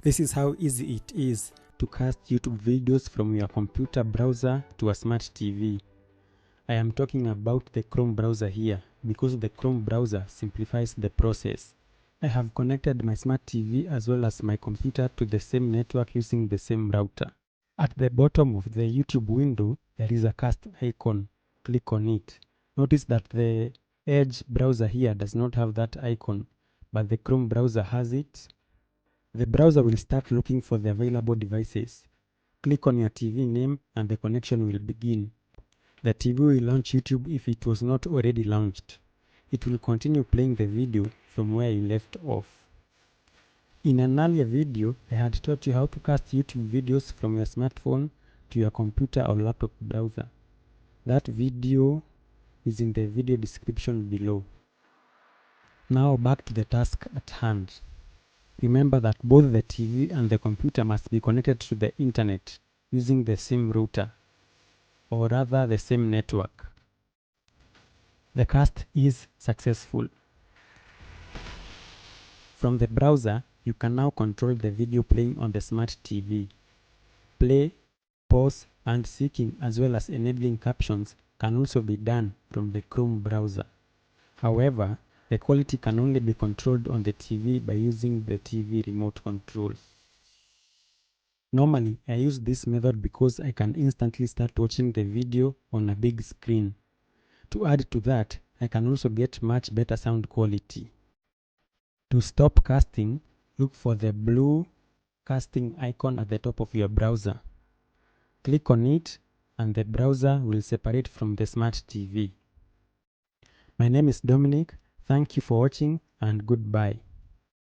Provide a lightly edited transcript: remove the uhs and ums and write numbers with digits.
This is how easy it is to cast YouTube videos from your computer browser to a smart TV. I am talking about the Chrome browser here because the Chrome browser simplifies the process. I have connected my smart TV as well as my computer to the same network using the same router. At the bottom of the YouTube window, there is a cast icon. Click on it. Notice that the Edge browser here does not have that icon, but the Chrome browser has it. The browser will start looking for the available devices. Click on your TV name and the connection will begin. The TV will launch YouTube if it was not already launched. It will continue playing the video from where you left off. In an earlier video, I had taught you how to cast YouTube videos from your smartphone to your computer or laptop browser. That video is in the video description below. Now back to the task at hand. Remember that both the TV and the computer must be connected to the internet using the same router, or rather the same network. The cast is successful. From the browser, you can now control the video playing on the smart TV. Play, pause, and syncing as well as enabling captions can also be done from the Chrome browser. However, the quality can only be controlled on the TV by using the TV remote control. Normally, I use this method because I can instantly start watching the video on a big screen. To add to that, I can also get much better sound quality. To stop casting, look for the blue casting icon at the top of your browser. Click on it and the browser will separate from the smart TV. My name is Dominic. Thank you for watching and goodbye.